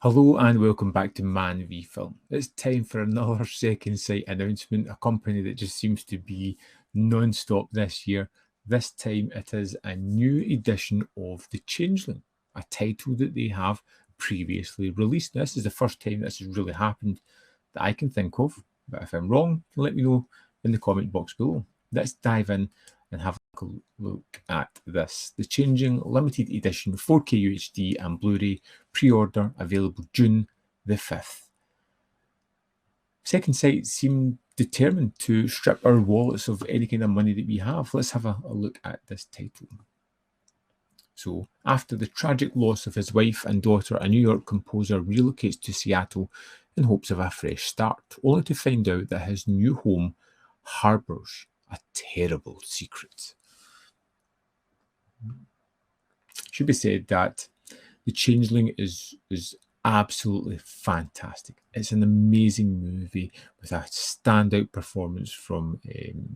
Hello and welcome back to ManVFilm. It's time for another second sight announcement, a company that just seems to be non-stop this year. This time it is a new edition of The Changeling, a title that they have previously released. This is the first time this has really happened that I can think of, but if I'm wrong, let me know in the comment box below. Let's dive in and have a look at this. The Changeling limited edition 4K UHD and Blu-ray pre-order available June the 5th. Second Sight seem determined to strip our wallets of any kind of money that we have. Let's have a look at this title. So, after the tragic loss of his wife and daughter, a New York composer relocates to Seattle in hopes of a fresh start, only to find out that his new home harbours a terrible secret. It should be said that The Changeling is absolutely fantastic. It's an amazing movie with a standout performance from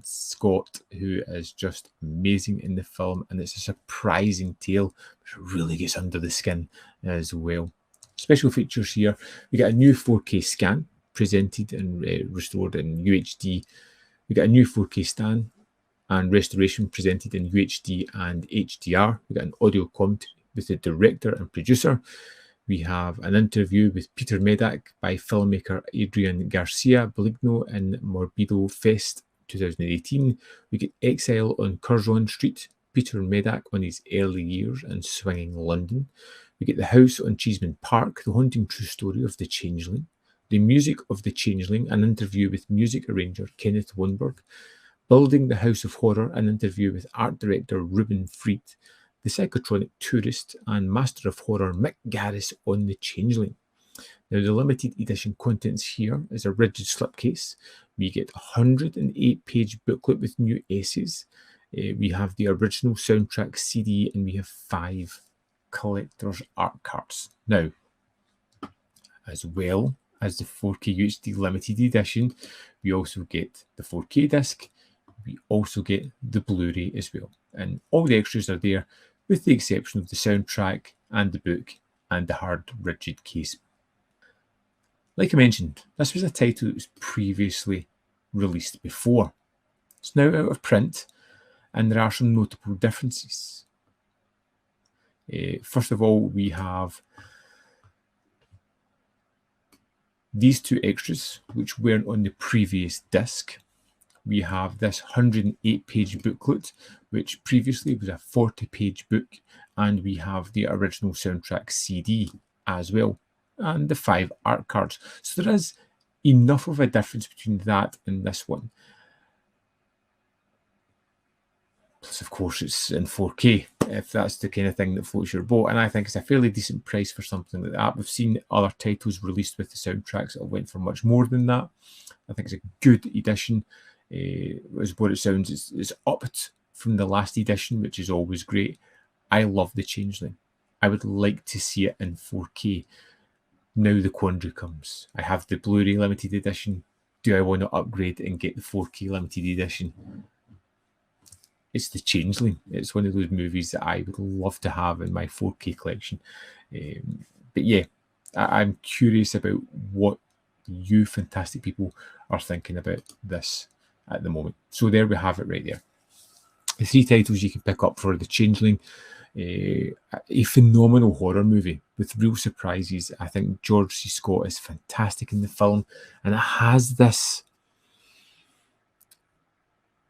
Scott, who is just amazing in the film, and it's a surprising tale which really gets under the skin as well. Special features here: we get a new 4K scan presented and restored in UHD. We get a new 4K scan and restoration presented in UHD and HDR. We get an audio commentary with the director and producer. We have an interview with Peter Medak by filmmaker Adrian Garcia Beligno in Morbido Fest 2018. We get Exile on Curzon Street, Peter Medak on his early years in swinging London. We get The House on Cheeseman Park, the haunting true story of The Changeling. The music of The Changeling, an interview with music arranger Kenneth Wonberg. Building the House of Horror, an interview with art director Ruben Fried. The Psychotronic Tourist and Master of Horror Mick Garris on The Changeling. Now, the limited edition contents here is a rigid slipcase. We get a 108-page booklet with new essays. We have the original soundtrack CD, and we have 5 collector's art cards. Now, as well as the 4K UHD limited edition, we also get the 4K disc. We also get the Blu-ray as well. And all the extras are there, with the exception of the soundtrack and the book and the hard, rigid case. Like I mentioned, this was a title that was previously released before. It's now out of print, and there are some notable differences. First of all, we have these 2 extras, which weren't on the previous disc. We have this 108-page booklet, which previously was a 40-page book, and we have the original soundtrack CD as well, and the 5 art cards. So there is enough of a difference between that and this one. Plus, of course, it's in 4K, if that's the kind of thing that floats your boat, and I think it's a fairly decent price for something like that. We've seen other titles released with the soundtracks that went for much more than that. I think it's a good edition. Is what it sounds. It's upped from the last edition, which is always great. I love The Changeling. I would like to see it in 4K. Now the quandary comes. I have the Blu-ray limited edition. Do I want to upgrade and get the 4K limited edition? It's The Changeling. It's one of those movies that I would love to have in my 4K collection. But yeah, I'm curious about what you fantastic people are thinking about this at the moment. So there we have it right there. The 3 titles you can pick up for The Changeling. A phenomenal horror movie with real surprises. I think George C. Scott is fantastic in the film, and it has this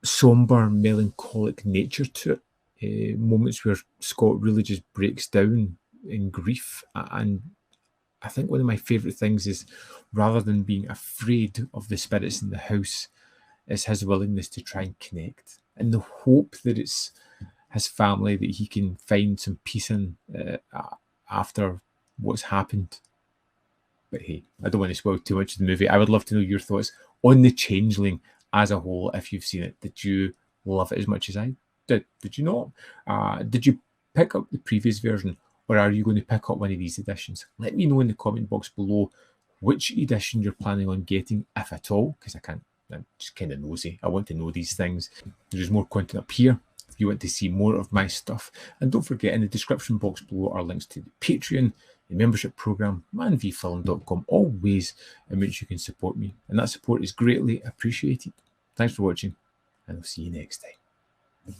somber, melancholic nature to it. Moments where Scott really just breaks down in grief. And I think one of my favourite things is, rather than being afraid of the spirits in the house, is his willingness to try and connect, and the hope that it's his family that he can find some peace in after what's happened. But hey, I don't want to spoil too much of the movie. I would love to know your thoughts on The Changeling as a whole. If you've seen it, did you love it as much as I did? Did you not? Did you pick up the previous version, or are you going to pick up one of these editions? Let me know in the comment box below which edition you're planning on getting, if at all, because I'm just kind of nosy. I want to know these things. There's more content up here if you want to see more of my stuff. And don't forget, in the description box below are links to the Patreon the membership program, manvfilm.com, all ways in which you can support me. And that support is greatly appreciated. Thanks for watching, and I'll see you next time.